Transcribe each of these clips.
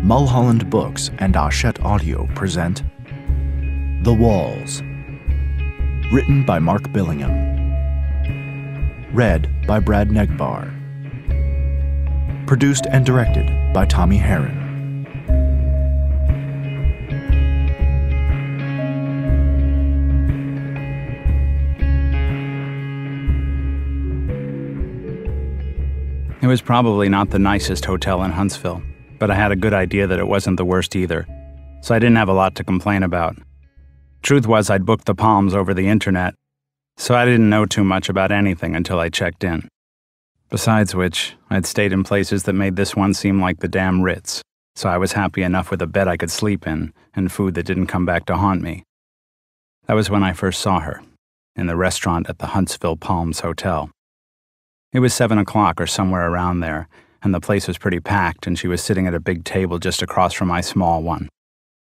Mulholland Books and Hachette Audio present The Walls, written by Mark Billingham, read by Brad Negbaur, produced and directed by Tommy Herron. It was probably not the nicest hotel in Huntsville, but I had a good idea that it wasn't the worst either, so I didn't have a lot to complain about. Truth was, I'd booked the Palms over the internet, so I didn't know too much about anything until I checked in. Besides which, I'd stayed in places that made this one seem like the damn Ritz, so I was happy enough with a bed I could sleep in and food that didn't come back to haunt me. That was when I first saw her, in the restaurant at the Huntsville Palms Hotel. It was 7 o'clock or somewhere around there, and the place was pretty packed, and she was sitting at a big table just across from my small one.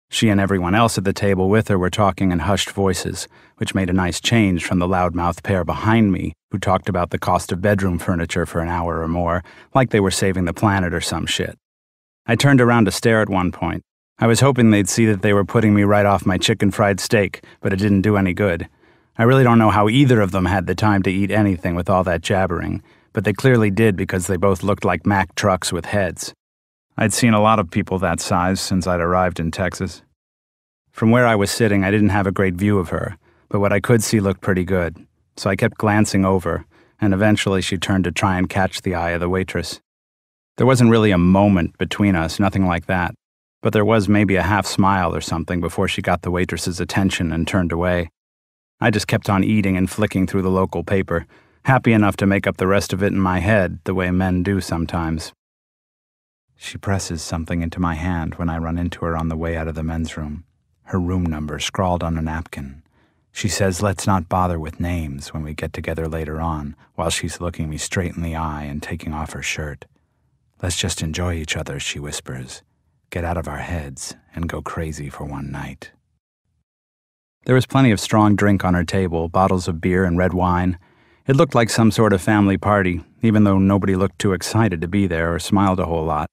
She and everyone else at the table with her were talking in hushed voices, which made a nice change from the loudmouth pair behind me, who talked about the cost of bedroom furniture for an hour or more, like they were saving the planet or some shit. I turned around to stare at one point. I was hoping they'd see that they were putting me right off my chicken fried steak, but it didn't do any good. I really don't know how either of them had the time to eat anything with all that jabbering, but they clearly did because they both looked like Mack trucks with heads. I'd seen a lot of people that size since I'd arrived in Texas. From where I was sitting, I didn't have a great view of her, but what I could see looked pretty good, so I kept glancing over, and eventually she turned to try and catch the eye of the waitress. There wasn't really a moment between us, nothing like that, but there was maybe a half smile or something before she got the waitress's attention and turned away. I just kept on eating and flicking through the local paper, happy enough to make up the rest of it in my head the way men do sometimes. She presses something into my hand when I run into her on the way out of the men's room, her room number scrawled on a napkin. She says let's not bother with names when we get together later on, while she's looking me straight in the eye and taking off her shirt. Let's just enjoy each other, she whispers, get out of our heads and go crazy for one night. There was plenty of strong drink on her table, bottles of beer and red wine. It looked like some sort of family party, even though nobody looked too excited to be there or smiled a whole lot.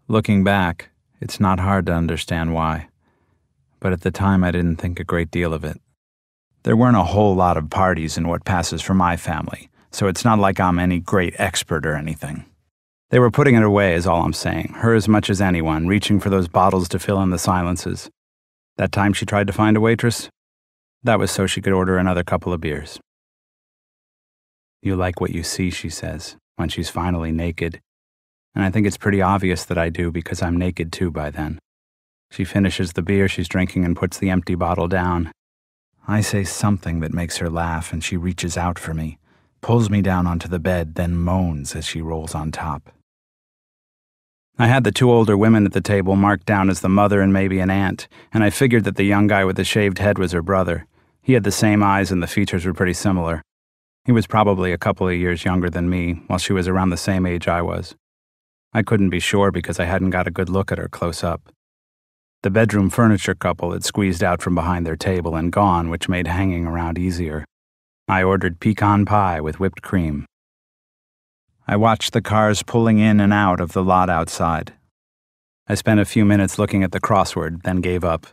Looking back, it's not hard to understand why. But at the time, I didn't think a great deal of it. There weren't a whole lot of parties in what passes for my family, so it's not like I'm any great expert or anything. They were putting it away is all I'm saying, her as much as anyone, reaching for those bottles to fill in the silences. That time she tried to find a waitress? That was so she could order another couple of beers. You like what you see, she says, when she's finally naked. And I think it's pretty obvious that I do because I'm naked too by then. She finishes the beer she's drinking and puts the empty bottle down. I say something that makes her laugh and she reaches out for me, pulls me down onto the bed, then moans as she rolls on top. I had the two older women at the table marked down as the mother and maybe an aunt, and I figured that the young guy with the shaved head was her brother. He had the same eyes and the features were pretty similar. He was probably a couple of years younger than me, while she was around the same age I was. I couldn't be sure because I hadn't got a good look at her close up. The bedroom furniture couple had squeezed out from behind their table and gone, which made hanging around easier. I ordered pecan pie with whipped cream. I watched the cars pulling in and out of the lot outside. I spent a few minutes looking at the crossword, then gave up.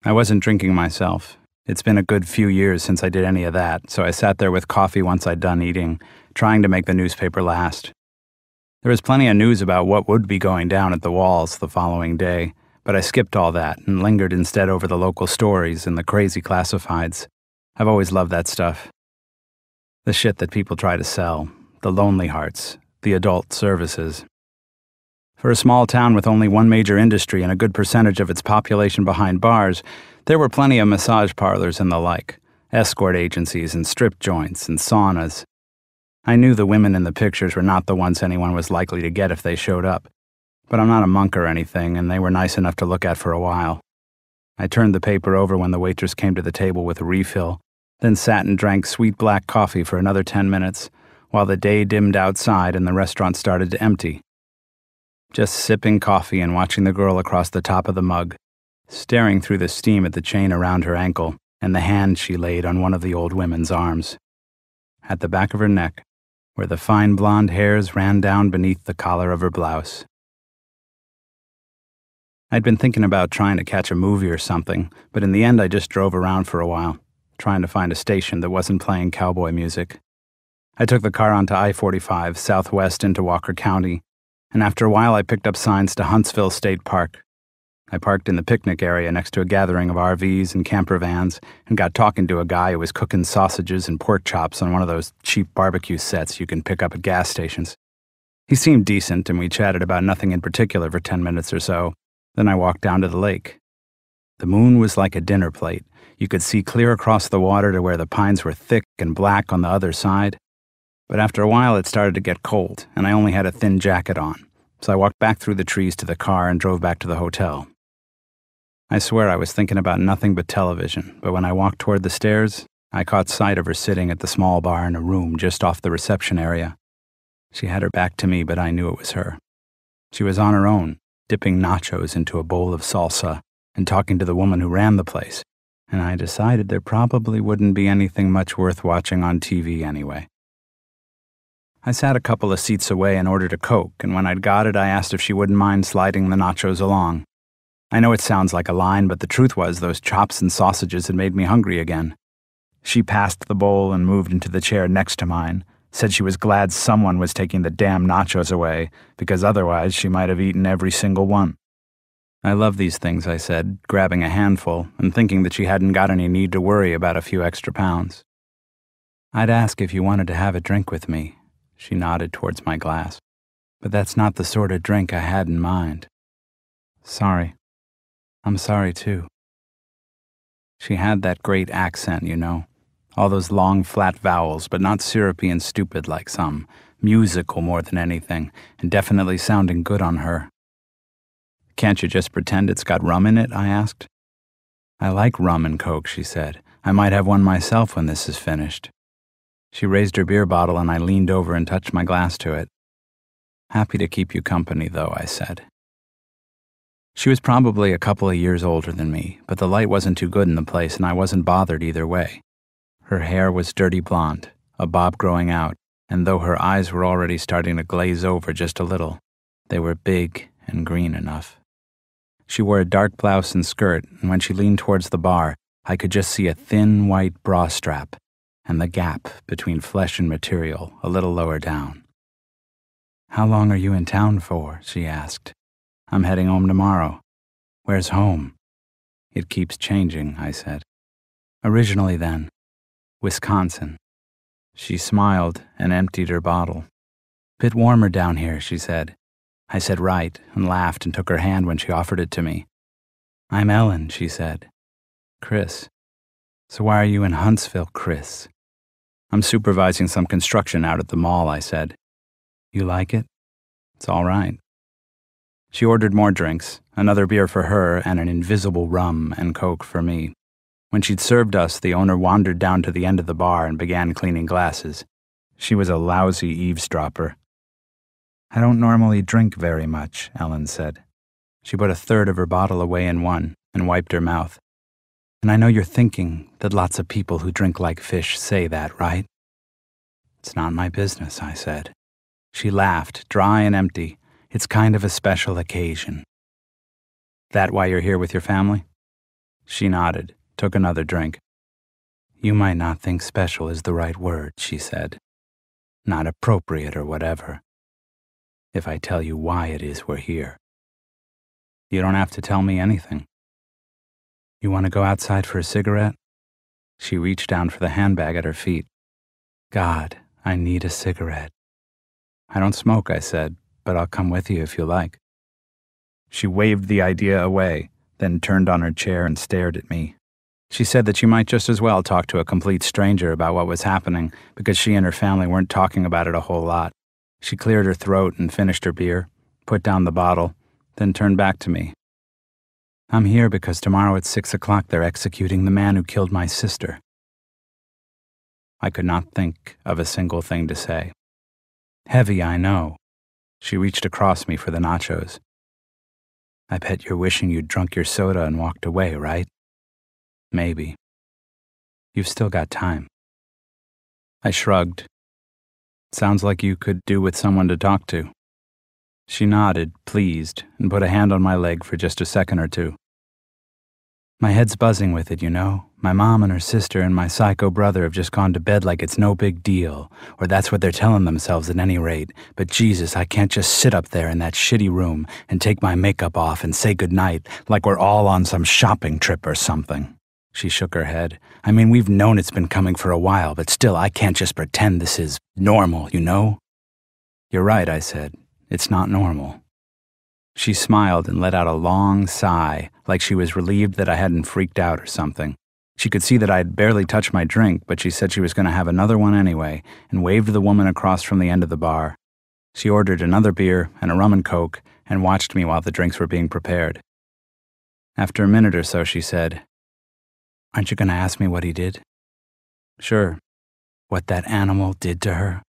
I wasn't drinking myself. It's been a good few years since I did any of that, so I sat there with coffee once I'd done eating, trying to make the newspaper last. There was plenty of news about what would be going down at the Walls the following day, but I skipped all that and lingered instead over the local stories and the crazy classifieds. I've always loved that stuff. The shit that people try to sell. The lonely hearts, the adult services. For a small town with only one major industry and a good percentage of its population behind bars, there were plenty of massage parlors and the like, escort agencies and strip joints and saunas. I knew the women in the pictures were not the ones anyone was likely to get if they showed up, but I'm not a monk or anything, and they were nice enough to look at for a while. I turned the paper over when the waitress came to the table with a refill, then sat and drank sweet black coffee for another 10 minutes, while the day dimmed outside and the restaurant started to empty. Just sipping coffee and watching the girl across the top of the mug, staring through the steam at the chain around her ankle and the hand she laid on one of the old women's arms. At the back of her neck, where the fine blonde hairs ran down beneath the collar of her blouse. I'd been thinking about trying to catch a movie or something, but in the end I just drove around for a while, trying to find a station that wasn't playing cowboy music. I took the car onto I-45 southwest into Walker County, and after a while I picked up signs to Huntsville State Park. I parked in the picnic area next to a gathering of RVs and camper vans and got talking to a guy who was cooking sausages and pork chops on one of those cheap barbecue sets you can pick up at gas stations. He seemed decent, and we chatted about nothing in particular for 10 minutes or so. Then I walked down to the lake. The moon was like a dinner plate. You could see clear across the water to where the pines were thick and black on the other side. But after a while it started to get cold, and I only had a thin jacket on, so I walked back through the trees to the car and drove back to the hotel. I swear I was thinking about nothing but television, but when I walked toward the stairs, I caught sight of her sitting at the small bar in a room just off the reception area. She had her back to me, but I knew it was her. She was on her own, dipping nachos into a bowl of salsa and talking to the woman who ran the place, and I decided there probably wouldn't be anything much worth watching on TV anyway. I sat a couple of seats away and ordered a Coke, and when I'd got it, I asked if she wouldn't mind sliding the nachos along. I know it sounds like a line, but the truth was those chops and sausages had made me hungry again. She passed the bowl and moved into the chair next to mine, said she was glad someone was taking the damn nachos away, because otherwise she might have eaten every single one. I love these things, I said, grabbing a handful and thinking that she hadn't got any need to worry about a few extra pounds. I'd ask if you wanted to have a drink with me. She nodded towards my glass. But that's not the sort of drink I had in mind. Sorry. I'm sorry, too. She had that great accent, you know. All those long, flat vowels, but not syrupy and stupid like some. Musical more than anything, and definitely sounding good on her. Can't you just pretend it's got rum in it? I asked. I like rum and Coke, she said. I might have one myself when this is finished. She raised her beer bottle and I leaned over and touched my glass to it. Happy to keep you company, though, I said. She was probably a couple of years older than me, but the light wasn't too good in the place and I wasn't bothered either way. Her hair was dirty blonde, a bob growing out, and though her eyes were already starting to glaze over just a little, they were big and green enough. She wore a dark blouse and skirt, and when she leaned towards the bar, I could just see a thin white bra strap and the gap between flesh and material a little lower down. How long are you in town for? She asked. I'm heading home tomorrow. Where's home? It keeps changing, I said. Originally then, Wisconsin. She smiled and emptied her bottle. Bit warmer down here, she said. I said right and laughed and took her hand when she offered it to me. I'm Ellen, she said. Chris. So why are you in Huntsville, Chris? I'm supervising some construction out at the mall, I said. You like it? It's all right. She ordered more drinks, another beer for her and an invisible rum and Coke for me. When she'd served us, the owner wandered down to the end of the bar and began cleaning glasses. She was a lousy eavesdropper. I don't normally drink very much, Ellen said. She put a third of her bottle away in one and wiped her mouth. And I know you're thinking that lots of people who drink like fish say that, right? It's not my business, I said. She laughed, dry and empty. It's kind of a special occasion. That why you're here with your family? She nodded, took another drink. You might not think special is the right word, she said. Not appropriate or whatever. If I tell you why it is we're here. You don't have to tell me anything. You want to go outside for a cigarette? She reached down for the handbag at her feet. God, I need a cigarette. I don't smoke, I said, but I'll come with you if you like. She waved the idea away, then turned on her chair and stared at me. She said that she might just as well talk to a complete stranger about what was happening because she and her family weren't talking about it a whole lot. She cleared her throat and finished her beer, put down the bottle, then turned back to me. I'm here because tomorrow at 6 o'clock they're executing the man who killed my sister. I could not think of a single thing to say. Heavy, I know. She reached across me for the nachos. I bet you're wishing you'd drunk your soda and walked away, right? Maybe. You've still got time. I shrugged. Sounds like you could do with someone to talk to. She nodded, pleased, and put a hand on my leg for just a second or two. My head's buzzing with it, you know. My mom and her sister and my psycho brother have just gone to bed like it's no big deal, or that's what they're telling themselves at any rate. But Jesus, I can't just sit up there in that shitty room and take my makeup off and say goodnight like we're all on some shopping trip or something. She shook her head. I mean, we've known it's been coming for a while, but still, I can't just pretend this is normal, you know? You're right, I said. It's not normal. She smiled and let out a long sigh, like she was relieved that I hadn't freaked out or something. She could see that I had barely touched my drink, but she said she was going to have another one anyway, and waved the woman across from the end of the bar. She ordered another beer and a rum and coke, and watched me while the drinks were being prepared. After a minute or so, she said, "Aren't you going to ask me what he did?" "Sure. What that animal did to her?"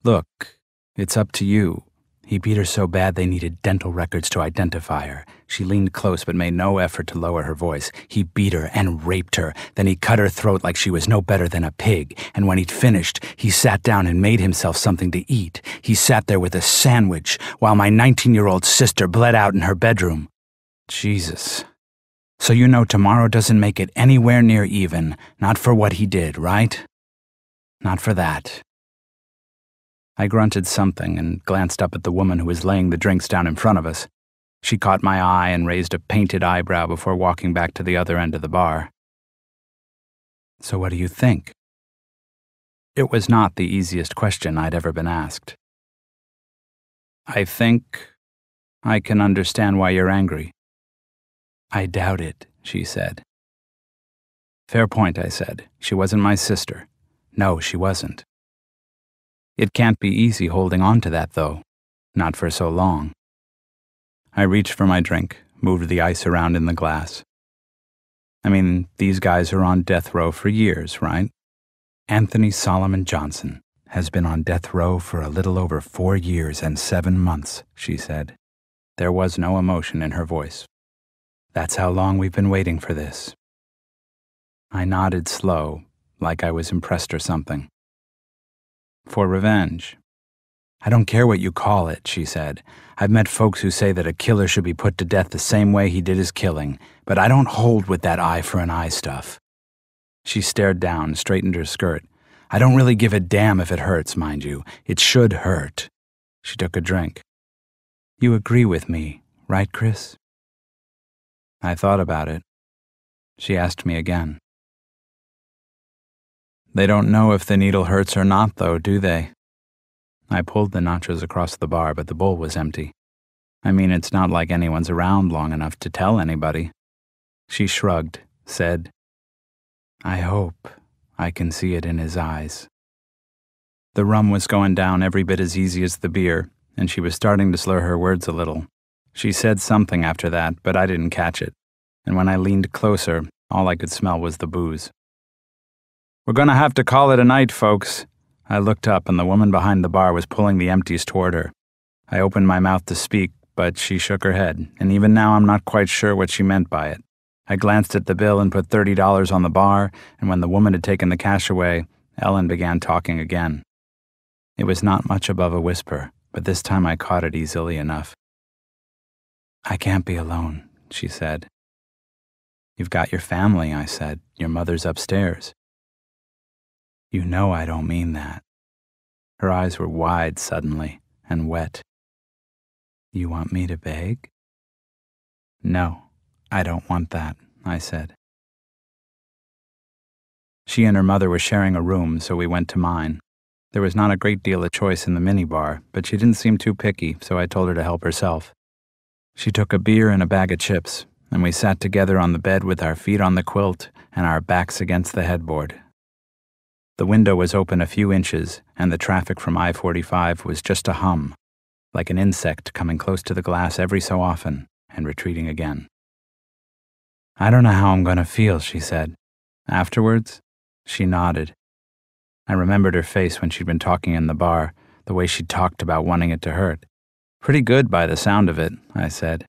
"Look, it's up to you. He beat her so bad they needed dental records to identify her." She leaned close but made no effort to lower her voice. "He beat her and raped her. Then he cut her throat like she was no better than a pig. And when he'd finished, he sat down and made himself something to eat. He sat there with a sandwich while my 19-year-old sister bled out in her bedroom." Jesus. So you know tomorrow doesn't make it anywhere near even, not for what he did, right? Not for that. I grunted something and glanced up at the woman who was laying the drinks down in front of us. She caught my eye and raised a painted eyebrow before walking back to the other end of the bar. "So what do you think?" It was not the easiest question I'd ever been asked. "I think I can understand why you're angry." "I doubt it," she said. "Fair point," I said. "She wasn't my sister." "No, she wasn't." "It can't be easy holding on to that, though. Not for so long." I reached for my drink, moved the ice around in the glass. I mean, these guys are on death row for years, right? Anthony Solomon Johnson has been on death row for a little over 4 years and 7 months, she said. There was no emotion in her voice. "That's how long we've been waiting for this." I nodded slow, like I was impressed or something. "For revenge." "I don't care what you call it," she said. "I've met folks who say that a killer should be put to death the same way he did his killing, but I don't hold with that eye for an eye stuff." She stared down, straightened her skirt. "I don't really give a damn if it hurts, mind you. It should hurt." She took a drink. "You agree with me, right, Chris?" I thought about it. She asked me again. "They don't know if the needle hurts or not, though, do they?" I pulled the nachos across the bar, but the bowl was empty. I mean, it's not like anyone's around long enough to tell anybody. She shrugged, said, "I hope I can see it in his eyes." The rum was going down every bit as easy as the beer, and she was starting to slur her words a little. She said something after that, but I didn't catch it, and when I leaned closer, all I could smell was the booze. "We're going to have to call it a night, folks." I looked up, and the woman behind the bar was pulling the empties toward her. I opened my mouth to speak, but she shook her head, and even now I'm not quite sure what she meant by it. I glanced at the bill and put $30 on the bar, and when the woman had taken the cash away, Ellen began talking again. It was not much above a whisper, but this time I caught it easily enough. "I can't be alone," she said. "You've got your family," I said. "Your mother's upstairs." "You know I don't mean that." Her eyes were wide suddenly and wet. "You want me to beg?" "No, I don't want that," I said. She and her mother were sharing a room, so we went to mine. There was not a great deal of choice in the minibar, but she didn't seem too picky, so I told her to help herself. She took a beer and a bag of chips, and we sat together on the bed with our feet on the quilt and our backs against the headboard. The window was open a few inches, and the traffic from I-45 was just a hum, like an insect coming close to the glass every so often and retreating again. "I don't know how I'm going to feel," she said. "Afterwards?" She nodded. I remembered her face when she'd been talking in the bar, the way she'd talked about wanting it to hurt. "Pretty good by the sound of it," I said.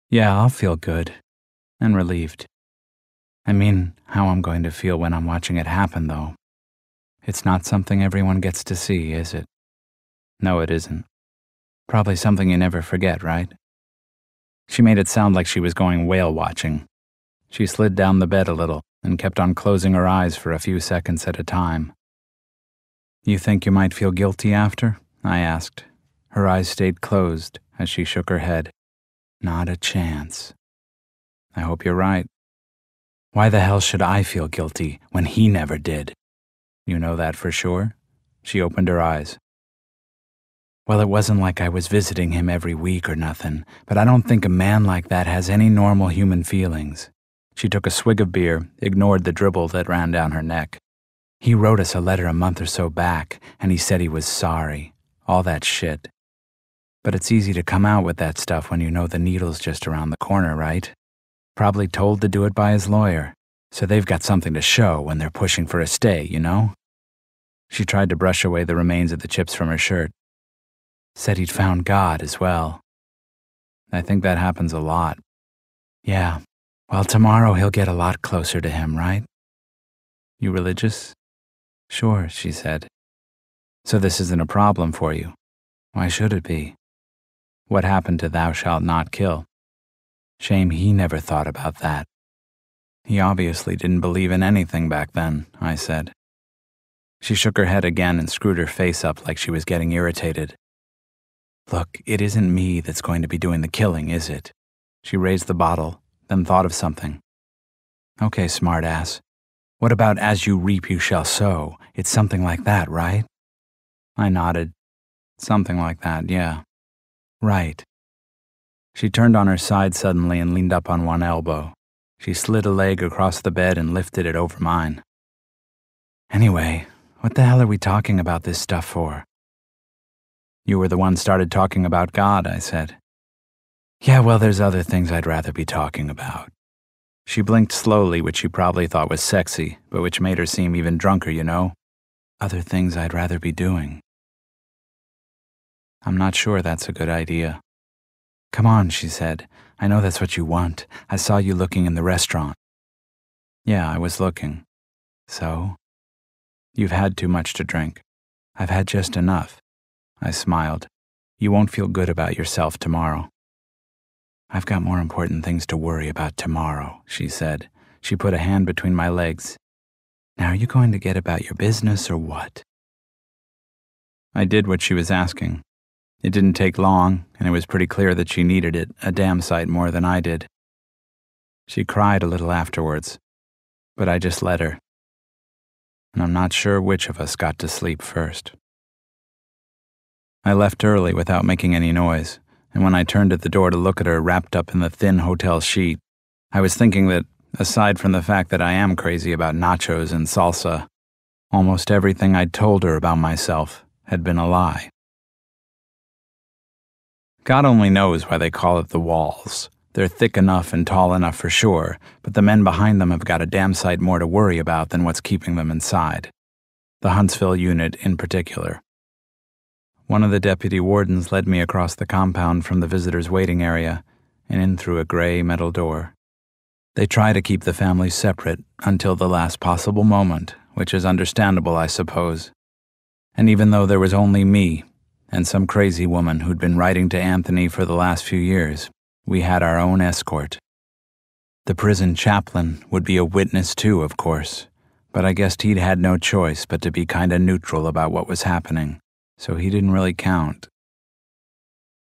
"Yeah, I'll feel good. And relieved. I mean, how I'm going to feel when I'm watching it happen, though. It's not something everyone gets to see, is it?" "No, it isn't." Probably something you never forget, right? She made it sound like she was going whale watching. She slid down the bed a little and kept on closing her eyes for a few seconds at a time. You think you might feel guilty after? I asked. Her eyes stayed closed as she shook her head. Not a chance. I hope you're right. Why the hell should I feel guilty when he never did? You know that for sure? She opened her eyes. Well, it wasn't like I was visiting him every week or nothing, but I don't think a man like that has any normal human feelings. She took a swig of beer, ignored the dribble that ran down her neck. He wrote us a letter a month or so back, and he said he was sorry. All that shit. But it's easy to come out with that stuff when you know the needle's just around the corner, right? Probably told to do it by his lawyer, so they've got something to show when they're pushing for a stay, you know? She tried to brush away the remains of the chips from her shirt. Said he'd found God as well. I think that happens a lot. Yeah, well, tomorrow he'll get a lot closer to him, right? You religious? Sure, she said. So this isn't a problem for you. Why should it be? What happened to thou shalt not kill? Shame he never thought about that. He obviously didn't believe in anything back then, I said. She shook her head again and screwed her face up like she was getting irritated. Look, it isn't me that's going to be doing the killing, is it? She raised the bottle, then thought of something. Okay, smartass. What about as you reap you shall sow? It's something like that, right? I nodded. Something like that, yeah. Right. She turned on her side suddenly and leaned up on one elbow. She slid a leg across the bed and lifted it over mine. Anyway, what the hell are we talking about this stuff for? You were the one started talking about God, I said. Yeah, well, there's other things I'd rather be talking about. She blinked slowly, which she probably thought was sexy, but which made her seem even drunker, you know? Other things I'd rather be doing. I'm not sure that's a good idea. Come on, she said. I know that's what you want. I saw you looking in the restaurant. Yeah, I was looking. So? You've had too much to drink. I've had just enough. I smiled. You won't feel good about yourself tomorrow. I've got more important things to worry about tomorrow, she said. She put a hand between my legs. Now are you going to get about your business or what? I did what she was asking. It didn't take long, and it was pretty clear that she needed it a damn sight more than I did. She cried a little afterwards, but I just let her. And I'm not sure which of us got to sleep first. I left early without making any noise, and when I turned at the door to look at her wrapped up in the thin hotel sheet, I was thinking that, aside from the fact that I am crazy about nachos and salsa, almost everything I'd told her about myself had been a lie. God only knows why they call it the walls. They're thick enough and tall enough for sure, but the men behind them have got a damn sight more to worry about than what's keeping them inside. The Huntsville unit in particular. One of the deputy wardens led me across the compound from the visitors' waiting area and in through a gray metal door. They try to keep the families separate until the last possible moment, which is understandable, I suppose. And even though there was only me and some crazy woman who'd been writing to Anthony for the last few years, we had our own escort. The prison chaplain would be a witness too, of course, but I guessed he'd had no choice but to be kinda neutral about what was happening, so he didn't really count.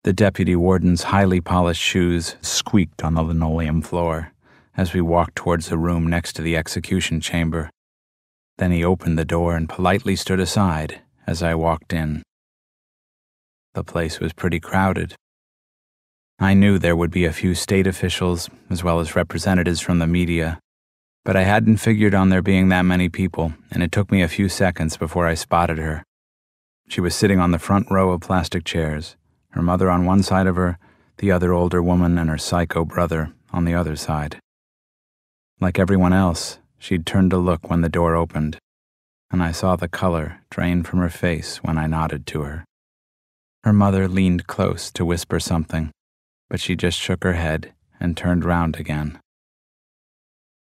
The deputy warden's highly polished shoes squeaked on the linoleum floor as we walked towards the room next to the execution chamber. Then he opened the door and politely stood aside as I walked in. The place was pretty crowded. I knew there would be a few state officials, as well as representatives from the media, but I hadn't figured on there being that many people, and it took me a few seconds before I spotted her. She was sitting on the front row of plastic chairs, her mother on one side of her, the other older woman and her psycho brother on the other side. Like everyone else, she'd turned to look when the door opened, and I saw the color drain from her face when I nodded to her. Her mother leaned close to whisper something, but she just shook her head and turned round again.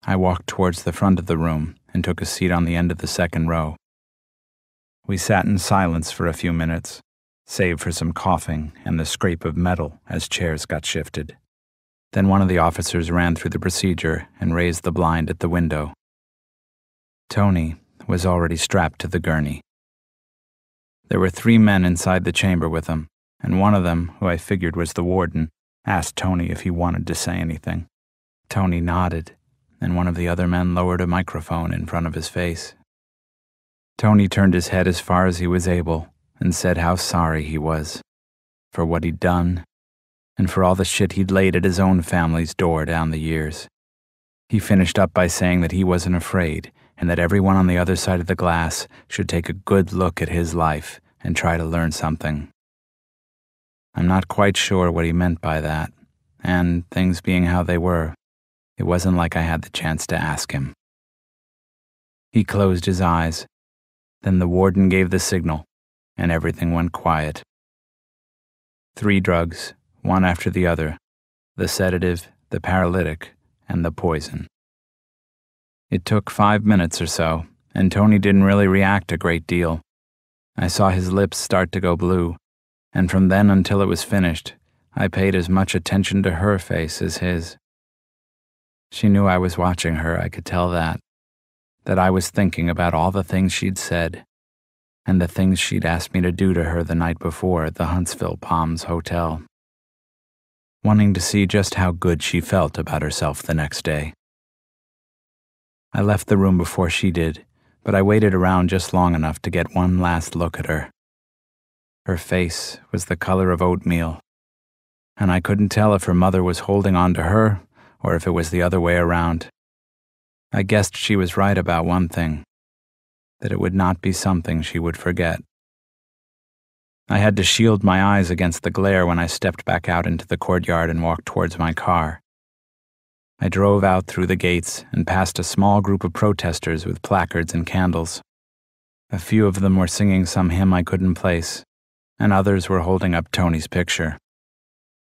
I walked towards the front of the room and took a seat on the end of the second row. We sat in silence for a few minutes, save for some coughing and the scrape of metal as chairs got shifted. Then one of the officers ran through the procedure and raised the blind at the window. Tony was already strapped to the gurney. There were 3 men inside the chamber with him, and one of them, who I figured was the warden, asked Tony if he wanted to say anything. Tony nodded, and one of the other men lowered a microphone in front of his face. Tony turned his head as far as he was able and said how sorry he was for what he'd done and for all the shit he'd laid at his own family's door down the years. He finished up by saying that he wasn't afraid and that everyone on the other side of the glass should take a good look at his life and try to learn something. I'm not quite sure what he meant by that, and things being how they were, it wasn't like I had the chance to ask him. He closed his eyes. Then the warden gave the signal, and everything went quiet. 3 drugs, one after the other, the sedative, the paralytic, and the poison. It took 5 minutes or so, and Tony didn't really react a great deal. I saw his lips start to go blue, and from then until it was finished, I paid as much attention to her face as his. She knew I was watching her, I could tell that I was thinking about all the things she'd said, and the things she'd asked me to do to her the night before at the Huntsville Palms Hotel, wanting to see just how good she felt about herself the next day. I left the room before she did, but I waited around just long enough to get one last look at her. Her face was the color of oatmeal, and I couldn't tell if her mother was holding on to her or if it was the other way around. I guessed she was right about one thing, that it would not be something she would forget. I had to shield my eyes against the glare when I stepped back out into the courtyard and walked towards my car. I drove out through the gates and past a small group of protesters with placards and candles. A few of them were singing some hymn I couldn't place, and others were holding up Tony's picture.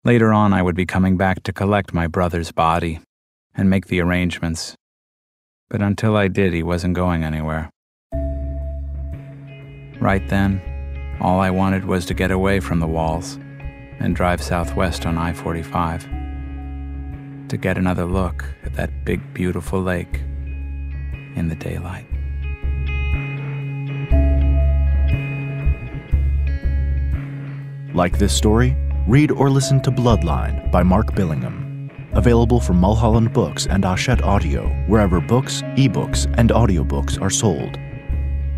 Later on, I would be coming back to collect my brother's body and make the arrangements. But until I did, he wasn't going anywhere. Right then, all I wanted was to get away from the walls and drive southwest on I-45, to get another look at that big, beautiful lake in the daylight. Like this story? Read or listen to Bloodline by Mark Billingham. Available from Mulholland Books and Hachette Audio, wherever books, ebooks, and audiobooks are sold.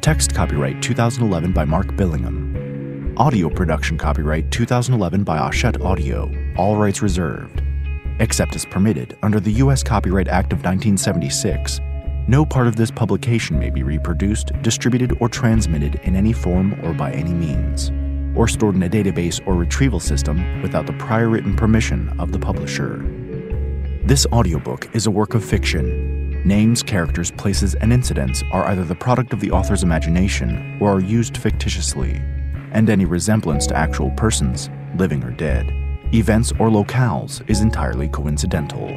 Text copyright 2011 by Mark Billingham. Audio production copyright 2011 by Hachette Audio, all rights reserved. Except as permitted under the U.S. Copyright Act of 1976, no part of this publication may be reproduced, distributed, or transmitted in any form or by any means, or stored in a database or retrieval system without the prior written permission of the publisher. This audiobook is a work of fiction. Names, characters, places, and incidents are either the product of the author's imagination or are used fictitiously, and any resemblance to actual persons, living or dead, events, or locales is entirely coincidental.